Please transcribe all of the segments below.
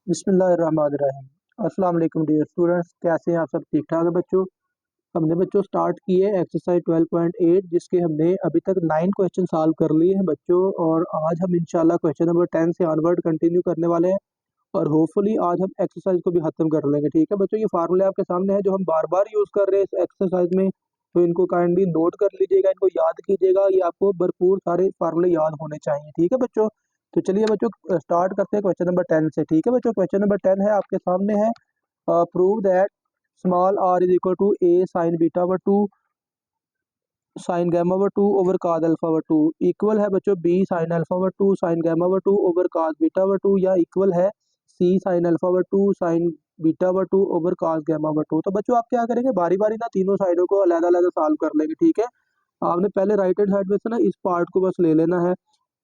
बिस्मिल्लाहिर्रहमानिर्रहीम। अस्सलाम वालेकुम डियर स्टूडेंट्स, कैसे हैं आप सब? ठीक ठाक है बच्चों। हमने बच्चों स्टार्ट की है एक्सरसाइज 12.8 जिसके हमने अभी तक 9 क्वेश्चन सॉल्व कर लिए हैं बच्चों। और आज हम इंशाल्लाह क्वेश्चन नंबर 10 से ऑनवर्ड कंटिन्यू करने वाले हैं और होपफुली आज हम एक्सरसाइज को भी खत्म कर लेंगे। ठीक है बच्चों, ये फार्मूले आपके सामने है जो हम बार बार यूज कर रहे हैं इस एक्सरसाइज में, तो इनको काइंडली नोट कर लीजिएगा, इनको याद कीजिएगा। ये आपको भरपूर सारे फार्मूले याद होने चाहिए। ठीक है बच्चों, तो चलिए बच्चों स्टार्ट करते हैं क्वेश्चन नंबर 10 से। ठीक है बच्चों, क्वेश्चन नंबर 10 है आपके सामने है, prove that small r is equal to a sine beta by two sine gamma by two over cos alpha by two equal है बच्चों B sine alpha by two sine gamma by two over cos beta by two, या equal है c sine alpha by two sine beta by two over cos gamma by two. तो बच्चों आप क्या करेंगे, बारी बारी ना तीनों साइडों को अलग अलग सॉल्व कर लेंगे। ठीक है, आपने पहले राइट हैंड साइड में से ना इस पार्ट को बस ले लेना है।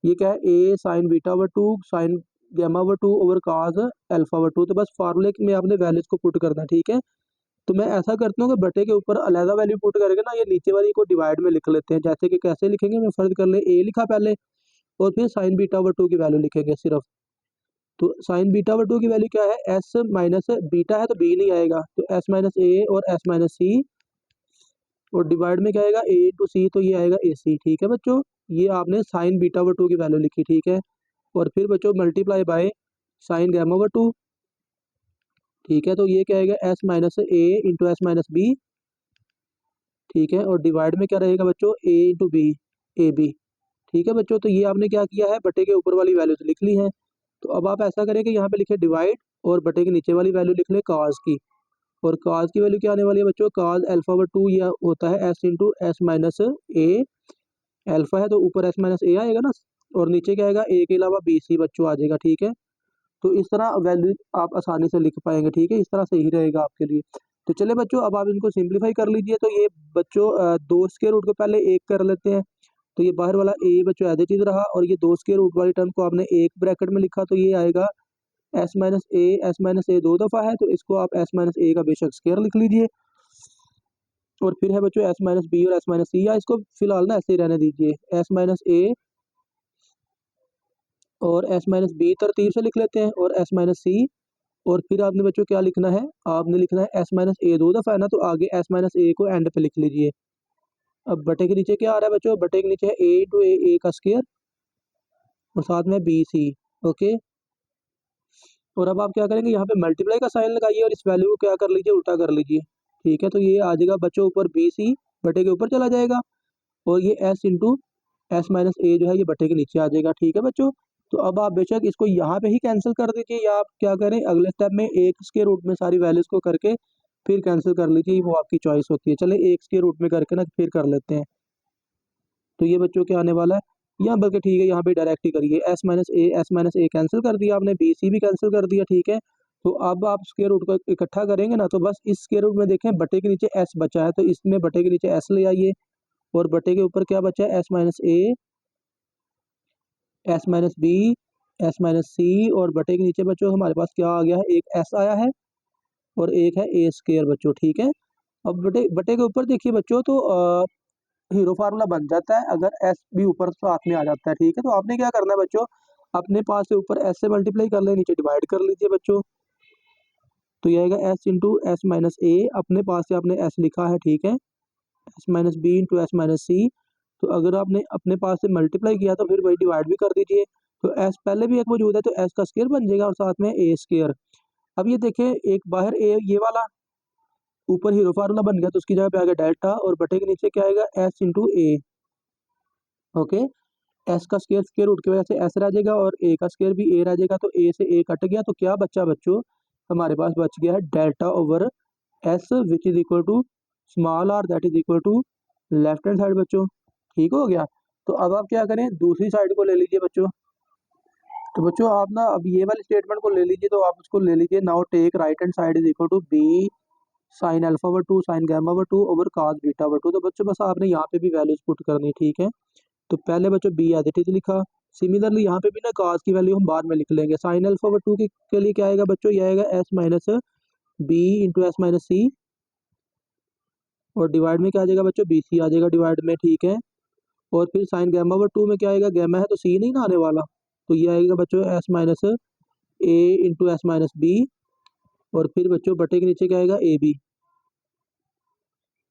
ये क्या है, ए sine beta by two sine gamma by two over cos alpha by two. तो बस फार्मूले में आपने वैल्यूज को पुट करना है। ठीक है, तो मैं ऐसा करता हूँ कि बटे के ऊपर अलहदा वैल्यू पुट करके ना ये नीचे वाली को डिवाइड में लिख लेते हैं। जैसे कि कैसे लिखेंगे, मैं फर्ज कर ले ए लिखा पहले और फिर साइन बीटा व टू की वैल्यू लिखेंगे सिर्फ। तो साइन बीटा व टू की वैल्यू क्या है, एस माइनस बीटा है तो बी नहीं आएगा, तो एस माइनस ए और एस माइनस सी, और डिवाइड में क्या आएगा ए इंटू सी, तो ये आएगा ए सी। ठीक है बच्चों, ये आपने साइन बीटा व टू की वैल्यू लिखी। ठीक है, और फिर बच्चों multiply by sine gamma by to. ठीक है, तो ये क्या आएगा, S minus A into S minus B. ठीक है, और डिवाइड में क्या रहेगा बच्चों, ए इंटू बी, ए बी। ठीक है बच्चों, तो ये आपने क्या किया है, बटे के ऊपर वाली वैल्यूज लिख ली हैं। तो अब आप ऐसा करें कि यहाँ पे लिखे डिवाइड और बटे के नीचे वाली वैल्यू लिख ले काज की, और काज की वैल्यू क्या आने वाली है बच्चों, काज अल्फा व टू, यह होता है एस इंटू एस माइनस ए। अल्फा है तो ऊपर एस माइनस ए आएगा ना, और नीचे क्या आएगा, ए के अलावा बी सी बच्चों आ जाएगा। ठीक है, तो इस तरह वैल्यू आप आसानी से लिख पाएंगे। ठीक है, इस तरह सही रहेगा आपके लिए। तो चले बच्चों, अब आप इनको सिंप्लीफाई कर लीजिए। तो ये बच्चों दो स्क्वायर रूट को पहले एक कर लेते हैं। तो ये बाहर वाला ए बच्चों एज इट इज रहा, और ये दो स्क्वायर रूट वाली टर्म को आपने एक ब्रैकेट में लिखा, तो ये आएगा S minus A. S minus ए दो दफा है तो इसको आप एस माइनस ए का बेशक स्क्वायर लिख लीजिए। और फिर है बच्चों एस माइनस बी और एस माइनस सी, या इसको फिलहाल ना ऐसे ही रहने दीजिए, एस माइनस ए और एस माइनस बी तरतीब से लिख लेते हैं, और एस माइनस सी। और फिर आपने बच्चों क्या लिखना है, आपने लिखना है एस माइनस ए दो दफा है ना, तो आगे एस माइनस ए को एंड पे लिख लीजिए। अब बटे के नीचे क्या आ रहा है बच्चों, बटे के नीचे है ए इंटू ए का स्क्वायर और साथ में बी सी। ओके, और अब आप क्या करेंगे, यहाँ पे मल्टीप्लाई का साइन लगाइए और इस वैल्यू को क्या कर लीजिए, उल्टा कर लीजिए। ठीक है, तो ये आ जाएगा बच्चों ऊपर बी सी, बटे के ऊपर चला जाएगा, और ये एस इंटू एस माइनस ए जो है ये बटे के नीचे आ जाएगा। ठीक है बच्चों, तो अब आप बेशक इसको यहाँ पे ही कैंसिल कर दीजिए, या आप क्या करें अगले स्टेप में एक स्क्वायर रूट में सारी वैल्यूज को करके फिर कैंसिल कर लीजिए, वो आपकी चॉइस होती है। चले एक स्क्वायर रूट में करके ना फिर कर लेते हैं। तो ये बच्चों क्या आने वाला है, यहाँ बल्कि ठीक है यहाँ पे डायरेक्ट ही करिए, एस माइनस ए कैंसिल कर दिया आपने, बी सी भी कैंसिल कर दिया। ठीक है, तो अब आप स्क्वायर रूट को इकट्ठा करेंगे ना, तो बस इस स्क्वायर रूट में देखें बटे के नीचे एस बचा है, तो इसमें बटे के नीचे एस ले आइए, और बटे के ऊपर क्या बचा है, S minus A, S minus B, S minus C, और बटे के नीचे बच्चों हमारे पास क्या आ गया है, एक एस आया है और एक है ए स्क्वायर बच्चों। ठीक है, अब बटे बटे के ऊपर देखिए बच्चों, तो हीरो फार्मूला बन जाता है अगर एस भी ऊपर साथ में आ जाता है। ठीक है, तो आपने क्या करना है बच्चों, अपने पास से ऊपर एस से मल्टीप्लाई कर ले, नीचे डिवाइड कर लीजिए बच्चों। तो ये आएगा S into S minus A, अपने पास से आपने एस लिखा है। ठीक है, S minus B into S minus C. तो अगर आपने अपने पास से मल्टीप्लाई किया तो फिर वही डिवाइड भी कर दीजिए। तो एस पहले भी एक मौजूद है तो एस का स्क्वायर बन जाएगा और साथ में ए स्क्वायर। अब ये देखें, एक बाहर ए ये वाला, ऊपर हीरो फार्मूला बन गया तो उसकी जगह पे आ गया डेल्टा, और बटे के नीचे क्या आएगा, एस इंटू ए। ओके, एस का स्क्वायर स्क्वायर रूट की वजह से एस रह जाएगा और ए का स्क्वायर भी ए रह जाएगा, तो ए से ए कट गया, तो क्या बच्चा बच्चों, हमारे पास बच गया है delta over s which is equal to small are that is equal to left hand side बच्चों। ठीक हो गया, तो अब आप क्या करें, दूसरी साइड को ले लीजिए बच्चों। तो बच्चों आप ना अब ये वाली स्टेटमेंट को ले लीजिए, तो आप उसको ले लीजिए, now take right hand side is equal to b sine alpha by two sine gamma by two over cos beta by two. तो बच्चों बस आपने यहाँ पे भी वैल्यूज पुट करनी है। ठीक है, तो पहले बच्चों बी एज इट इज लिखा, सिमिलरली यहाँ पे भी ना कॉस की वैल्यू हम बाद में लिख लेंगे। साइन अल्फा व टू के लिए क्या आएगा बच्चों, ये आएगा S minus B into S minus C, और डिवाइड में क्या आ जाएगा बच्चों, बी सी आ जाएगा डिवाइड में। ठीक है, और फिर साइन गैमा व टू में क्या आएगा, गैमा है तो सी नहीं ना आने वाला, तो ये आएगा बच्चों S minus A into S minus B, और फिर बच्चों बटे के नीचे क्या आएगा ए बी।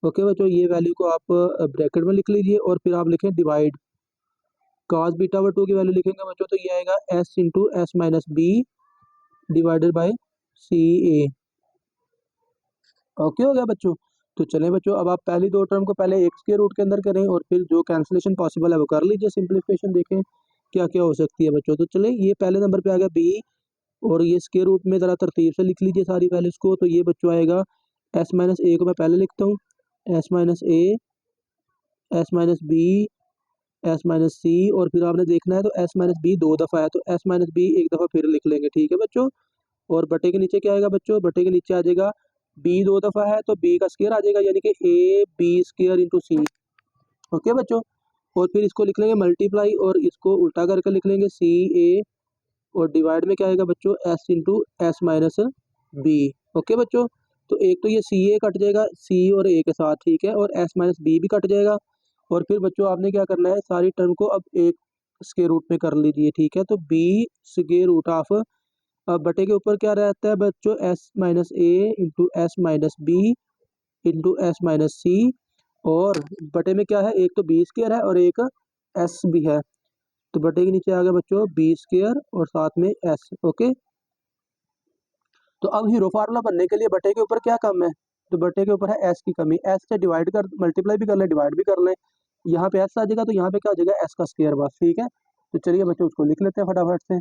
ओके बच्चों, ये वैल्यू को आप ब्रैकेट में लिख लीजिए और फिर आप लिखें डिवाइड cos बीटा ओवर 2 की वैल्यू लिखेंगे बच्चों, तो ये आएगा S into S minus b divided by c a. Okay हो गया बच्चों। तो चलें बच्चों, अब आप पहली दो टर्म को पहले एक स्क्वायर रूट के अंदर करें और फिर जो कैंसिलेशन पॉसिबल है वो कर लीजिए, सिंप्लीफिकेशन देखें क्या क्या हो सकती है बच्चों। तो चले, ये पहले नंबर पे आ गया बी, और ये स्क्वायर रूट में ज़रा तरतीब से लिख लीजिए सारी वैल्यूज़ को। तो ये बच्चों आएगा एस माइनस ए को मैं पहले लिखता हूँ, S minus A, S minus B, S minus C, और फिर आपने देखना है तो एस माइनस बी दो दफ़ा है तो एस माइनस बी एक दफ़ा फिर लिख लेंगे, ठीक है बच्चों। और बटे के नीचे क्या आएगा बच्चों, बटे के नीचे आ जाएगा बी दो दफ़ा है तो बी का स्क्वायर आ जाएगा, यानी कि a b square into c. Okay बच्चों, और फिर इसको लिख लेंगे मल्टीप्लाई और इसको उल्टा करके लिख लेंगे सी ए, और डिवाइड में क्या आएगा बच्चों S into S minus B. Okay बच्चों, तो एक तो ये सी ए कट जाएगा सी और ए के साथ, ठीक है, और एस माइनस बी भी कट जाएगा। और फिर बच्चों आपने क्या करना है, सारी टर्म को अब एक स्क्वायर रूट में कर लीजिए, ठीक है। तो बी स्क्वायर रूट ऑफ, अब बटे के ऊपर क्या रहता है बच्चों S minus A into S minus B into S minus C, और बटे में क्या है, एक तो बी स्क्वायर है और एक एस भी है, तो बटे के नीचे आ गया बच्चों बी स्क्वायर और साथ में एस। ओके, तो अब हीरो फार्मूला बनने के लिए बटे के ऊपर क्या कम है, तो बटे के ऊपर है एस की कमी, एस से डिवाइड कर मल्टीप्लाई भी कर लें डिवाइड भी कर लें, यहाँ पे एस आ जाएगा तो यहाँ पे क्या आ जाएगा एस का स्क्वायर बस, ठीक है। तो चलिए बच्चों उसको लिख लेते हैं फटाफट से।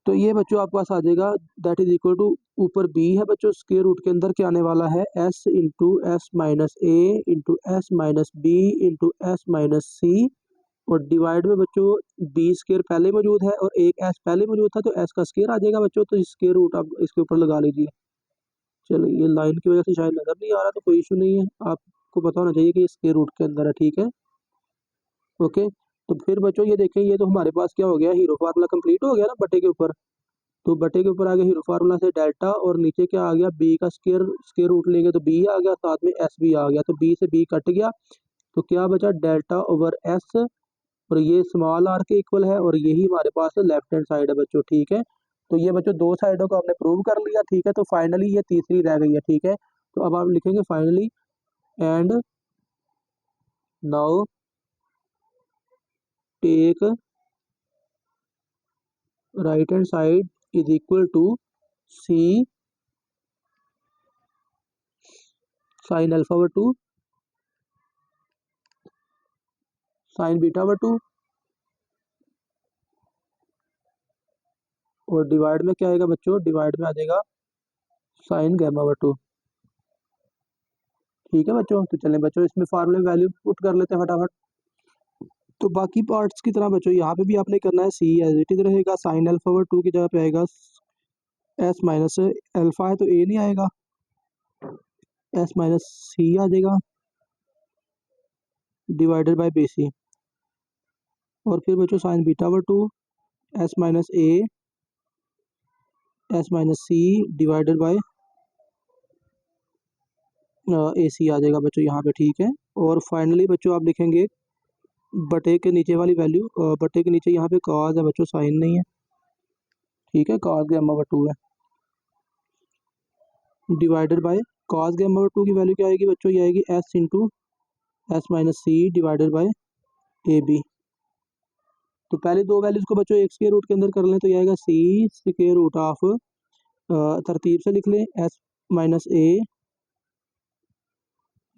तो ये बच्चों आपके पास आ जाएगा दैट इज इक्वल टू, ऊपर बी है बच्चों, स्क्वायर रूट के अंदर क्या आने वाला है S into S minus A into S minus B into S minus C, और डिवाइड में बच्चों बी स्क्वायर पहले मौजूद है और एक एस पहले मौजूद था तो एस का स्क्वायर आ जाएगा बच्चों, तो स्क्वायर रूट आप इसके ऊपर लगा लीजिए। चलो, ये लाइन की वजह से शायद नजर नहीं आ रहा, तो कोई इशू नहीं है, आपको पता होना चाहिए कि ये स्क्वायर रूट के अंदर है, ठीक है। ओके, तो फिर बच्चों ये देखें, ये तो हमारे पास क्या हो गया, हीरो फार्मूला कंप्लीट हो गया ना बटे के ऊपर। तो बटे के ऊपर आ गया हीरो फार्मूला से डेल्टा, और नीचे क्या आ गया बी का स्क्वायर, स्क्वायर रूट लेंगे तो बी आ गया, साथ में एस भी आ गया, तो बी से बी कट गया, तो क्या बचा डेल्टा ओवर एस, और ये स्मॉल आर के इक्वल है, और यही हमारे पास लेफ्ट हैंड साइड है बच्चों, ठीक है। तो ये बच्चों दो साइडों को आपने प्रूव कर लिया, ठीक है। तो फाइनली ये तीसरी रह गई है, ठीक है। तो अब आप लिखेंगे finally and now take right hand side is equal to c sine alpha over 2 sine beta over 2, और डिवाइड में क्या आएगा बच्चों, डिवाइड में आ जाएगा साइन गैमा ओवर 2, ठीक है बच्चों। तो चलें बच्चों, इसमें फार्मूले में वैल्यू पुट कर लेते हैं फटाफट। तो बाकी पार्ट्स की तरह बच्चों यहाँ पे भी आपने करना है, सी एज इट इज रहेगा, साइन अल्फा ओवर 2 की जगह पे आएगा एस माइनस अल्फा है तो ए नहीं आएगा, एस माइनस सी आ जाएगा डिवाइडेड बाय बी सी, और फिर बच्चों sine beta over 2 S minus A S minus C divided by A C आ जाएगा बच्चों यहाँ पे, ठीक है। और फाइनली बच्चों आप लिखेंगे बटे के नीचे वाली वैल्यू, बटे के नीचे यहाँ पे कॉस है बच्चों, साइन नहीं है, ठीक है, कॉस गैमा ओवर 2 है, divided by cos gamma over 2 की वैल्यू क्या आएगी बच्चों, ये आएगी S into S minus C divided by A B. तो पहले दो वैल्यूज को बच्चों एक स्क्वायर रूट के अंदर कर लें, तो ये आएगा सी स्क्वायर रूट ऑफ, तरतीब से लिख लें S minus A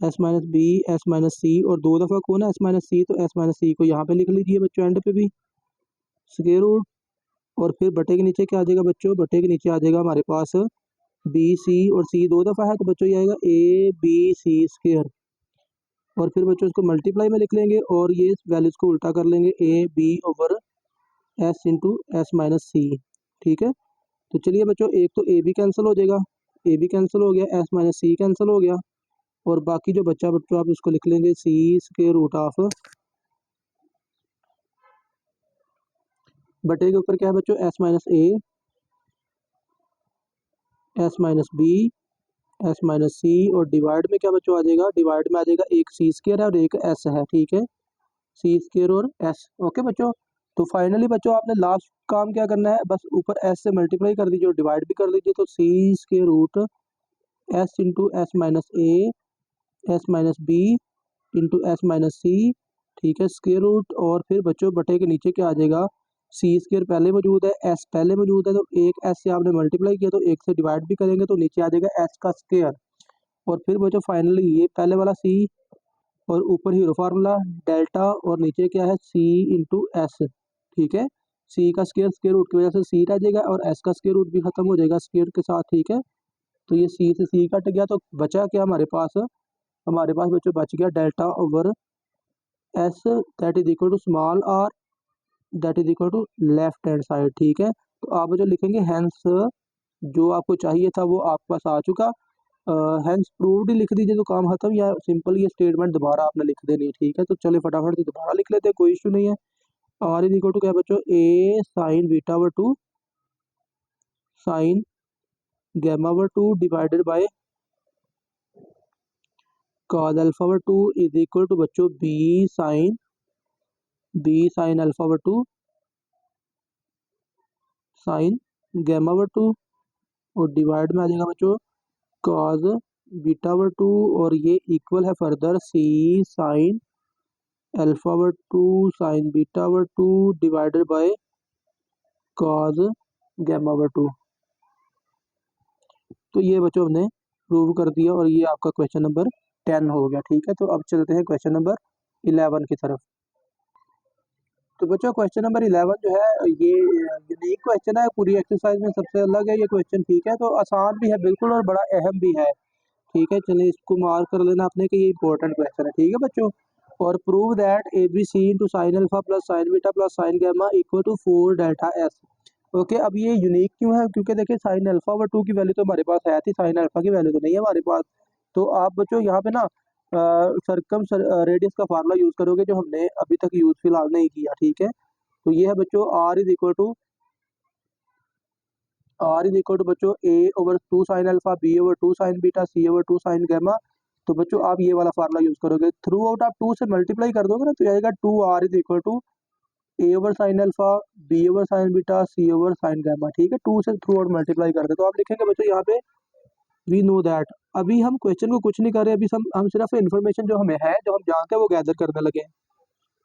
S minus B S minus C, और दो दफ़ा कौन है एस माइनस सी, तो एस माइनस सी को यहाँ पे लिख लीजिए बच्चों एंड पे भी स्क्वायर रूट, और फिर बटे के नीचे क्या आ जाएगा बच्चों, बटे के नीचे आ जाएगा हमारे पास बी सी, और सी दो दफ़ा है तो बच्चों ये आएगा ए बी सी स्क्वायर, और फिर बच्चों इसको मल्टीप्लाई में लिख लेंगे और ये वैल्यूज को उल्टा कर लेंगे A B over S into S minus C, ठीक है। तो चलिए बच्चों, एक तो ए बी कैंसिल हो जाएगा, ए बी कैंसिल हो गया, एस माइनस सी कैंसिल हो गया, और बाकी जो बच्चा बच्चों आप उसको लिख लेंगे सी स्क्वायर रूट ऑफ, बटे के ऊपर क्या है बच्चों S minus A S minus B S minus C, और डिवाइड में क्या बच्चों आ जाएगा, डिवाइड में आ जाएगा एक सी स्क्वायर है और एक एस है, ठीक है, सी स्क्वायर और एस। ओके बच्चों, तो फाइनली बच्चों आपने लास्ट काम क्या करना है, बस ऊपर एस से मल्टीप्लाई कर दीजिए और डिवाइड भी कर लीजिए। तो C square root S into S minus A S minus B into S minus C, ठीक है, स्क्वायर रूट। और फिर बच्चों बटे के नीचे क्या आ जाएगा, सी स्क्वायर पहले मौजूद है, एस पहले मौजूद है, तो एक एस से आपने मल्टीप्लाई किया तो एक से डिवाइड भी करेंगे तो नीचे आ जाएगा एस का स्क्वायर। और फिर बच्चों फाइनली ये पहले वाला सी और ऊपर हीरो फार्मूला डेल्टा और नीचे क्या है सी इंटू एस, ठीक है। सी का स्क्वायर स्क्वायर रूट की वजह से सी रह जाएगा और एस का स्क्वायर रूट भी खत्म हो जाएगा स्क्वायर के साथ, ठीक है। तो ये सी से सी कट गया तो बचा क्या हमारे पास बच्चों बच गया delta over S that is equal to small are that is equal to left hand side, ठीक है। तो आप जो लिखेंगे हैंस जो आपको चाहिए था वो आपके पास आ चुका, हैंस प्रूव्ड ही लिख दीजिए तो काम खत्म, या सिंपल ये स्टेटमेंट दोबारा आपने लिख देनी है, ठीक है। तो चलिए फटाफट से दोबारा लिख लेते हैं, कोई इशू नहीं है। आर इज इक्वल टू क्या बच्चों, A sine beta over two sine gamma over two divided by cos alpha over two is equal to बच्चों B sine alpha over two sine gamma over two और divide में आ जाएगा बच्चों cos beta over two और ये equal है further C sine alpha over two sine beta over two divided by cos gamma over two. तो ये बच्चों हमने प्रूव कर दिया और ये आपका क्वेश्चन नंबर 10 हो गया, ठीक है। तो अब चलते हैं क्वेश्चन नंबर 11 की तरफ। तो बच्चों क्वेश्चन नंबर 11 जो है ये यूनिक क्वेश्चन है, पूरी एक्सरसाइज में सबसे अलग है ये क्वेश्चन, ठीक है। तो आसान भी है बिल्कुल और बड़ा अहम भी है, ठीक है। चलिए इसको मार्क कर लेना आपने कि ये इंपॉर्टेंट क्वेश्चन है, ठीक है बच्चों। और prove that A B C into sine alpha plus sine beta plus sine gamma equal to 4 delta S. Okay, अब ये यूनिक क्यों है, क्योंकि देखिए साइन अल्फा व 2 की वैल्यू तो हमारे पास है थी, साइन अल्फा की वैल्यू तो नहीं है हमारे पास। तो आप बच्चों यहाँ पे ना सरकम रेडियस का फार्मूला यूज करोगे जो हमने अभी तक यूज फिलहाल नहीं किया, ठीक है। तो ये है बच्चों आर इज इक्वल टू बच्चों A over 2 sine alpha B over 2 sine beta C over 2 sine gamma. तो बच्चों आप ये वाला फार्मूला यूज करोगे, थ्रू आउट आप 2 से मल्टीप्लाई कर दोगे ना तो आएगा 2 R is equal to A over sine alpha B over sine beta C over sine gamma, ठीक है। 2 से थ्रू आउट मल्टीप्लाई कर दे तो आप लिखेंगे बच्चों यहाँ पे वी नो दैट। अभी हम क्वेश्चन को कुछ नहीं कर रहे, अभी हम सिर्फ इन्फॉर्मेशन जो हमें है जो हम जानते हैं वो गैदर करने लगे हैं।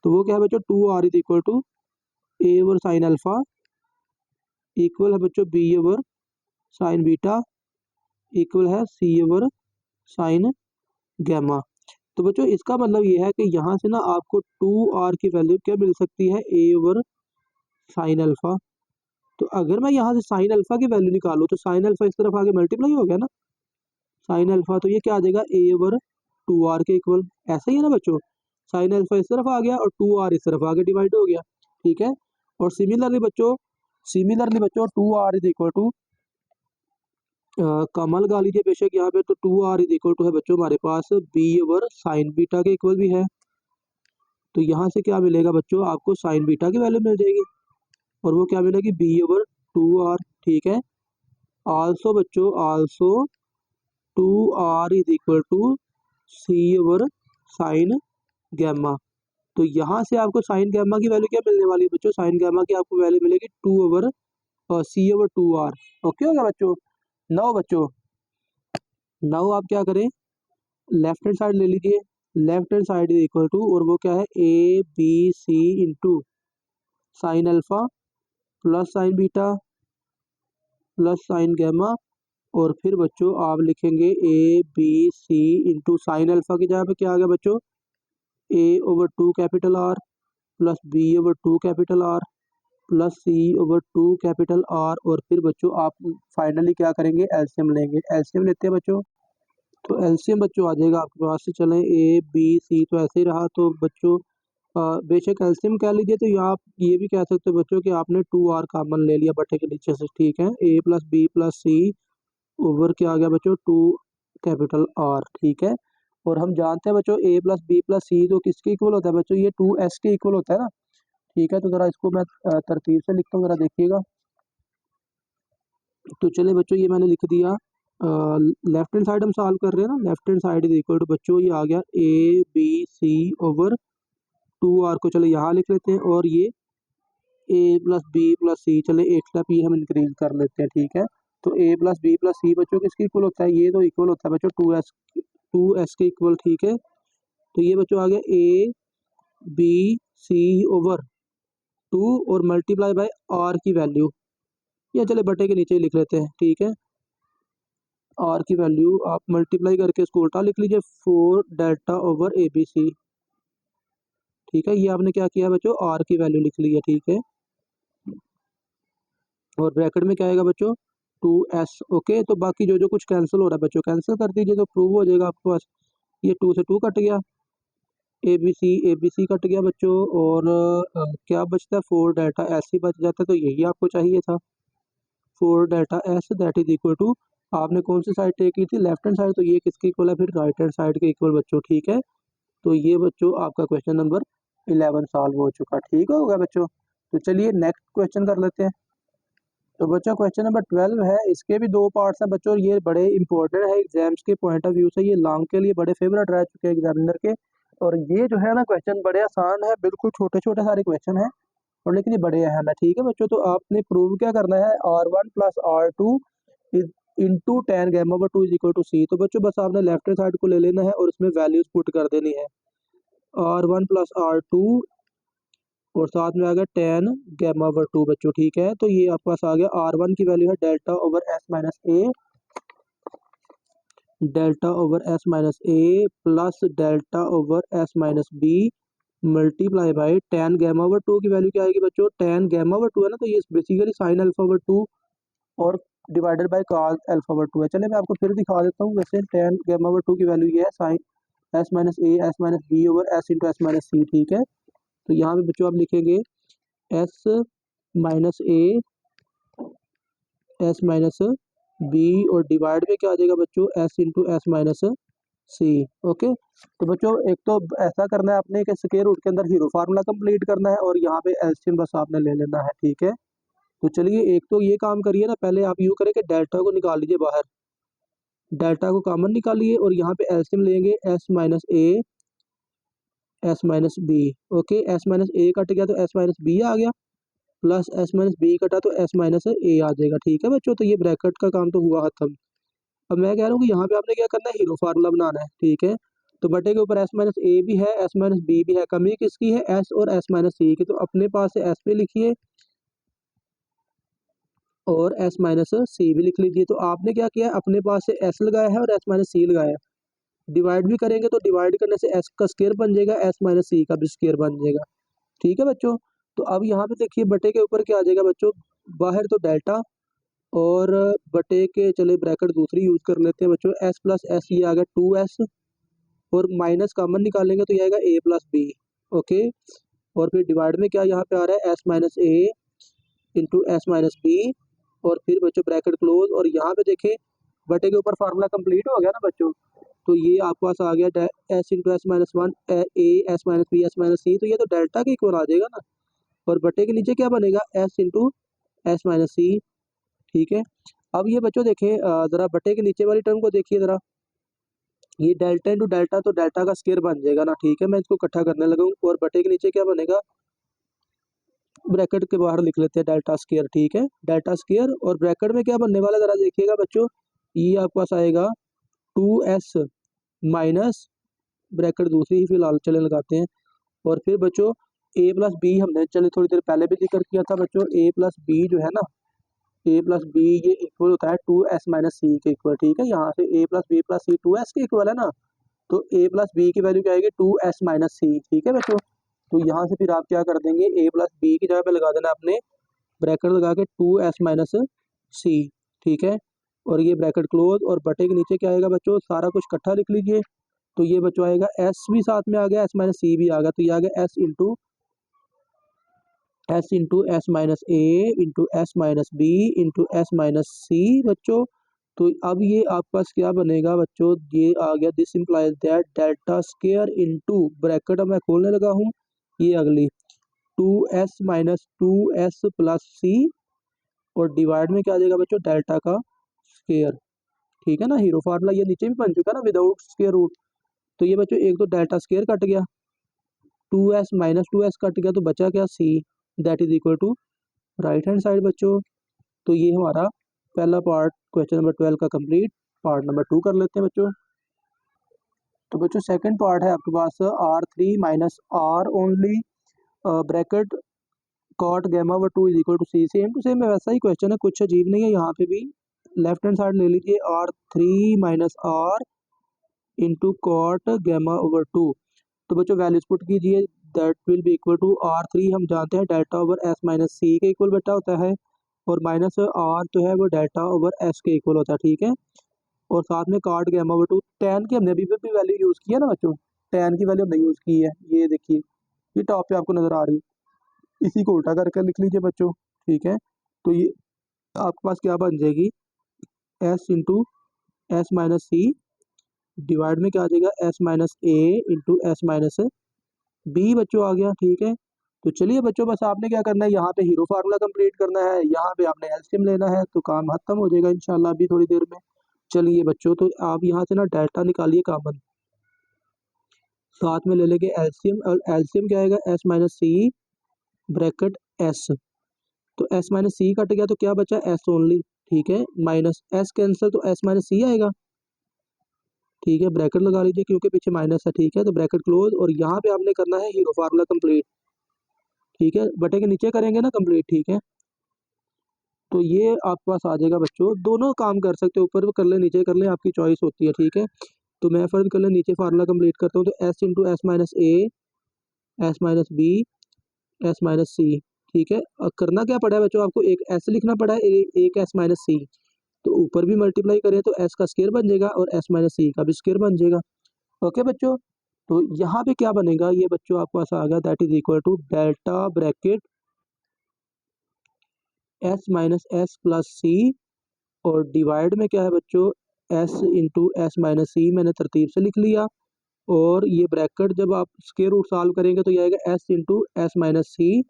तो वो क्या है बच्चों 2 R is equal to A over sine alpha equal है बच्चों B over sine beta equal है सी ओवर साइन गैमा। तो बच्चों इसका मतलब ये है कि यहाँ से ना आपको 2r की वैल्यू क्या मिल सकती है, a ओवर साइन अल्फा। तो अगर मैं यहाँ से साइन अल्फा की वैल्यू निकालूँ तो साइन अल्फा इस तरफ आगे मल्टीप्लाई हो गया ना साइन अल्फा, तो ये क्या आ जाएगा a ओवर 2r के इक्वल, ऐसा ही है ना बच्चों। साइन अल्फा इस तरफ आ गया और 2r इस तरफ आगे डिवाइड हो गया, ठीक है। और सिमिलरली बच्चों 2r इज इक्वल टू कमाल लगा लीजिए बेशक यहाँ पे, तो 2r इज इक्वल टू है बच्चों हमारे पास b ओवर साइन बीटा के इक्वल भी है। तो यहाँ से क्या मिलेगा बच्चों आपको साइन बीटा की वैल्यू मिल जाएगी और वो क्या मिलेगी b ओवर 2r, ठीक है। आल्सो बच्चों also 2r is equal to c over sine gamma. तो यहाँ से आपको साइन गैमा की वैल्यू क्या मिलने वाली है बच्चों, साइन गैमा की आपको वैल्यू मिलेगी 2 over c over 2r। Okay हो गया बच्चों। नाउ आप क्या करें, लेफ्ट हैंड साइड ले लीजिए, left hand side is equal to और वो क्या है A B C into sine alpha plus sine beta plus sine gamma. और फिर बच्चों आप लिखेंगे A B C into sine alpha की जगह पे क्या आ गया बच्चों a over 2 capital R plus B over 2 capital R plus C over 2 capital R. और फिर बच्चों आप फाइनली क्या करेंगे, एलसीएम लेंगे, एलसीएम लेते हैं बच्चों। तो एलसीएम बच्चों आ जाएगा आपके पास से, चलें ए बी सी तो ऐसे ही रहा। तो बच्चों बेशक एलसीएम कह लीजिए, तो यहाँ आप ये भी कह सकते हो बच्चों कि आपने 2r कॉमन ले लिया बटे के नीचे से, ठीक है। a plus B plus C over क्या आ गया बच्चों 2 कैपिटल आर, ठीक है। और हम जानते हैं बच्चों a प्लस बी प्लस सी तो किसके इक्वल होता है बच्चों, ये 2s के इक्वल होता है ना, ठीक है। तो ज़रा इसको मैं तरतीब से लिखता हूँ, ज़रा देखिएगा। तो चले बच्चों ये मैंने लिख दिया, लेफ्ट हैंड साइड हम सॉल्व कर रहे हैं ना, left hand side is equal to बच्चों ये आ गया ए बी सी ओवर 2r को चलो यहाँ लिख लेते हैं और ये ए प्लस बी प्लस सी, चले एक स्टेप ये हम इंक्रीज कर लेते हैं, ठीक है। तो ए प्लस बी प्लस सी बच्चों किसके इक्वल होता है, ये तो इक्वल होता है बच्चों टू एस के इक्वल, ठीक है। तो ये बच्चों आ गया ए बी सी ओवर 2 और मल्टीप्लाई बाय आर की वैल्यू, या चले बटे के नीचे ही लिख लेते हैं, ठीक है। आर की वैल्यू आप मल्टीप्लाई करके इसको उल्टा लिख लीजिए, 4 delta over A B C, ठीक है। ये आपने क्या किया बच्चों, आर की वैल्यू लिख ली है, ठीक है। और ब्रैकेट में क्या आएगा बच्चों, 2s, ओके। तो बाकी जो जो कुछ कैंसिल हो रहा है बच्चों कैंसिल कर दीजिए, तो प्रूव हो जाएगा आपके पास। ये 2 से 2 कट गया, ए बी सी कट गया बच्चों, और क्या बचता है, 4 डेल्टा एस ही बच जाता है। तो यही आपको चाहिए था, 4 delta S that is equal to, आपने कौन सी साइड टेक की थी, लेफ्ट हैंड साइड, तो ये किसके इक्वल है, फिर राइट हैंड साइड के इक्वल बच्चों, ठीक है। तो ये बच्चों आपका क्वेश्चन नंबर 11 सॉल्व हो चुका, ठीक होगा बच्चों। तो चलिए नेक्स्ट क्वेश्चन कर लेते हैं। तो बच्चों क्वेश्चन नंबर 12 है, इसके भी दो पार्ट्स हैं बच्चों, ये बड़े इंपॉर्टेंट है एग्जाम्स के पॉइंट ऑफ व्यू से, ये लॉन्ग के लिए बड़े फेवरेट रह चुके हैं एग्जामिनर के। और ये जो है ना क्वेश्चन बड़े आसान है, बिल्कुल छोटे छोटे सारे क्वेश्चन हैं, और लेकिन ये बड़े अहम है, ठीक है बच्चों। तो आपने प्रूव क्या करना है, R1 plus R2 into tan gamma over 2 is equal to C. तो बच्चों बस आपने लेफ्ट हैंड साइड को ले लेना है और उसमें वैल्यूज पुट कर देनी है, R1 प्लस R2 और साथ में आ गया टेन गैमा ओवर 2 बच्चों, ठीक है। तो ये आपके पास आ गया, R1 की वैल्यू है delta over S minus A, delta over S minus A plus delta over S minus B multiply by ten gamma over 2 की वैल्यू क्या आएगी बच्चों, टेन गैमा ओवर 2 है ना, तो ये बेसिकली साइन अल्फा ओवर 2 और divided by cos alpha over 2 है। चलिए मैं आपको फिर दिखा देता हूँ, वैसे टेन गैमा ओवर 2 की वैल्यू ये है sine S minus A S minus B over S into S minus C, ठीक है। तो यहाँ पे बच्चों आप लिखेंगे S minus A S minus B और डिवाइड में क्या आ जाएगा बच्चों, S into S minus C, okay. तो बच्चों एक तो ऐसा करना है आपने कि स्क्वायर रूट के अंदर हीरो फार्मूला कंप्लीट करना है, और यहाँ पे एलसीएम बस आपने ले लेना है, ठीक है। तो चलिए एक तो ये काम करिए ना, पहले आप यूँ करें कि डेल्टा को निकाल लीजिए बाहर, डेल्टा को कॉमन निकालिए और यहाँ पे एलसीएम लेंगे S minus A S minus B, okay. S minus A cut गया तो एस माइनस बी आ गया, प्लस एस माइनस बी कटा तो एस माइनस ए आ जाएगा, ठीक है बच्चों। तो ये ब्रैकेट का काम तो हुआ खत्म। अब मैं कह रहा हूँ कि यहाँ पे आपने क्या करना है, हीरो फार्मूला बनाना है, ठीक है। तो बटे के ऊपर एस माइनस ए भी है एस माइनस बी भी है, कमी किसकी है, एस और एस माइनस सी की। तो अपने पास से एस पे लिखिए और एस माइनस सी भी लिख लीजिए। तो आपने क्या किया, अपने पास से एस लगाया है और एस माइनस सी लगाया है। डिवाइड भी करेंगे तो डिवाइड करने से एस का स्क्वायर बन जाएगा, एस माइनस सी का भी स्क्वायर बन जाएगा, ठीक है बच्चों। तो अब यहाँ पे देखिए बटे के ऊपर क्या आ जाएगा बच्चों, बाहर तो डेल्टा और बटे के, चले ब्रैकेट दूसरी यूज कर लेते हैं बच्चों, एस प्लस एस ये आ गया 2s, और माइनस कॉमन निकालेंगे तो ये आएगा ए प्लस बी, ओके। और फिर डिवाइड में क्या यहाँ पे आ रहा है, S minus A into S minus B, और फिर बच्चों ब्रैकेट क्लोज, और यहाँ पे देखें बटे के ऊपर फार्मूला कंप्लीट हो गया ना बच्चों। तो ये आपके पास आ गया S into S minus one A S minus B S minus C, तो ये तो डेल्टा के इक्वल आ जाएगा ना। और बटे के नीचे क्या बनेगा, S into S minus C, ठीक है। अब ये बच्चों देखें जरा बटे के नीचे वाली टर्म को देखिए जरा, ये डेल्टा इंटू डेल्टा, तो डेल्टा का स्क्वायर बन जाएगा ना, ठीक है। मैं इसको इकट्ठा करने लगा हूँ, और बटे के नीचे क्या बनेगा, ब्रैकेट के बाहर लिख लेते हैं डेल्टा स्क्वायर, ठीक है, डेल्टा स्क्वायर। और ब्रैकेट में क्या बनने वाला है, जरा देखिएगा बच्चों, ये आपके पास आएगा 2s माइनस, ब्रैकेट दूसरी ही फिलहाल चले लगाते हैं, और फिर बच्चों ए प्लस बी हमने चले थोड़ी देर पहले भी जिक्र किया था बच्चों, ए प्लस बी जो है ना, ए प्लस बी ये इक्वल होता है 2s माइनस सी के इक्वल, ठीक है। यहाँ से ए प्लस बी प्लस सी 2s के इक्वल है ना, तो ए प्लस बी की वैल्यू क्या आएगी, 2s माइनस सी, ठीक है बच्चों। तो यहाँ से फिर आप क्या कर देंगे, ए प्लस बी की जगह पे लगा देना आपने ब्रैकेट लगा के 2s माइनस सी, ठीक है। और ये ब्रैकेट क्लोज, और बटे के नीचे क्या आएगा बच्चों, सारा कुछ इकट्ठा लिख लीजिए। तो ये बच्चों आएगा एस भी साथ में आ गया, एस माइनस सी भी आ गया, तो ये आ गया S into S minus A into S minus B into S minus C बच्चों। तो अब ये आपके पास क्या बनेगा बच्चों, ये आ गया, this implies that delta square into bracket मैं खोलने लगा हूँ, ये अगली 2s minus 2s plus C, और डिवाइड में क्या आ जाएगा बच्चों, डेल्टा का स्क्वायर, ठीक है ना। हीरो फार्मूला ये नीचे भी बन चुका है ना विदाउट स्क्वायर रूट। तो ये बच्चों एक तो डेल्टा स्क्वायर कट गया, 2s माइनस 2s कट गया, तो बचा क्या C, that is equal to right hand side बच्चों। तो ये हमारा पहला पार्ट क्वेश्चन नंबर 12 का कंप्लीट। पार्ट नंबर 2 कर लेते हैं बच्चों। तो बच्चों सेकंड पार्ट है आपके पास R3 minus R only bracket cot gamma by 2 is equal to C. Same to same वैसा ही क्वेश्चन है, कुछ अजीब नहीं है। यहाँ पे भी लेफ्ट हैंड साइड ले लीजिए R3 minus R into cot gamma over 2। तो बच्चों वैल्यूज पुट कीजिए, that will be equal to R3 हम जानते हैं delta over S minus C के इक्वल बेटा होता है, और माइनस आर जो है वो डेल्टा ओवर एस के इक्वल होता है, ठीक है। और साथ में कॉट गैमा ओवर 2, टैन की हमने अभी भी वैल्यू यूज़ की है ना बच्चों, टैन की वैल्यू हमने यूज़ की है, ये देखिए ये टॉप पे आपको नज़र आ रही है, इसी को उल्टा करके लिख लीजिए बच्चों, ठीक है। तो ये आपके पास क्या बन जाएगी, एस इंटू एस माइनस सी डिवाइड में क्या आ जाएगा S minus A into S minus B बच्चों आ गया, ठीक है। तो चलिए बच्चों बस आपने क्या करना है, यहाँ पे हीरो फार्मूला कंप्लीट करना है, यहाँ पे आपने एलसीएम लेना है, तो काम खत्म हो जाएगा इंशाल्लाह अभी थोड़ी देर में। चलिए बच्चों तो आप यहाँ से ना डेल्टा निकालिए कॉमन, साथ में ले लेंगे एलसीएम, और एलसीएम क्या आएगा एस माइनस सी ब्रैकेट एस। तो एस माइनस सी कट गया तो क्या बचा एस ओनली, ठीक है। माइनस एस कैंसिल तो एस माइनस सी आएगा, ठीक है। ब्रैकेट लगा लीजिए क्योंकि पीछे माइनस है, ठीक है। तो ब्रैकेट क्लोज, और यहाँ पे आपने करना है हीरो फार्मूला कंप्लीट, ठीक है। बटे के नीचे करेंगे ना कंप्लीट, ठीक है। तो ये आपके पास आ जाएगा बच्चों, दोनों काम कर सकते हो, ऊपर कर ले नीचे कर ले, आपकी चॉइस होती है, ठीक है। तो मैं फर्ज कर ले नीचे फार्मूला कंप्लीट करता हूँ, तो S into S minus A S minus B S minus C, ठीक है। और करना क्या पड़ा है बच्चों, आपको एक एस लिखना पड़ा है, एक एस माइनस सी। तो ऊपर भी मल्टीप्लाई करें तो एस का स्क्वायर बन जाएगा और एस माइनस सी का भी स्क्वायर बन जाएगा, ओके बच्चों। तो यहाँ पे क्या बनेगा, ये बच्चों आपके पास आ गया that is equal to delta bracket S minus S plus C, और डिवाइड में क्या है बच्चों S into S minus C, मैंने तरतीब से लिख लिया। और ये ब्रैकेट जब आप स्क्वायर रूट सॉल्व करेंगे तो ये आएगा S into S minus C,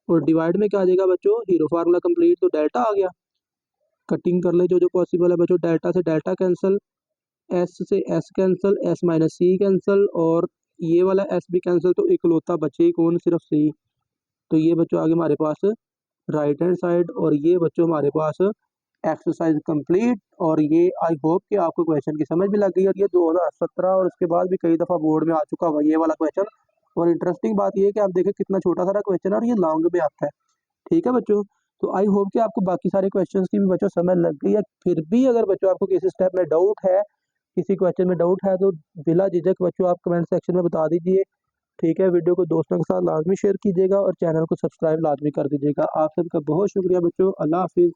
और डिवाइड में क्या आ जाएगा बच्चों हीरो फार्मूला कंप्लीट, तो डेल्टा आ गया। कटिंग कर ले जो जो पॉसिबल है बच्चों, डेल्टा से डेल्टा कैंसिल, एस से एस कैंसिल, एस माइनस सी कैंसिल, और ये वाला एस भी कैंसिल, तो इकलौता बचे ही कौन, सिर्फ सी। तो ये बच्चों आगे हमारे पास राइट हैंड साइड, और ये बच्चों हमारे पास एक्सरसाइज कंप्लीट। और ये आई होप कि आपको क्वेश्चन की समझ भी लग गई, और ये 2017 और उसके बाद भी कई दफ़ा बोर्ड में आ चुका हुआ ये वाला क्वेश्चन। और इंटरेस्टिंग बात ये है कि आप देखें कितना छोटा सारा क्वेश्चन है और ये लॉन्ग में आता है, ठीक है बच्चों। तो आई होप कि आपको बाकी सारे क्वेश्चंस की भी बच्चों समझ लग गई है। फिर भी अगर बच्चों आपको किसी स्टेप में डाउट है, किसी क्वेश्चन में डाउट है, तो बिला झिझक बच्चों आप कमेंट सेक्शन में बता दीजिए, ठीक है। वीडियो को दोस्तों के साथ लाजमी शेयर कीजिएगा और चैनल को सब्सक्राइब लाजमी कर दीजिएगा। आप सबका बहुत शुक्रिया बच्चों, अल्लाह हाफिज़।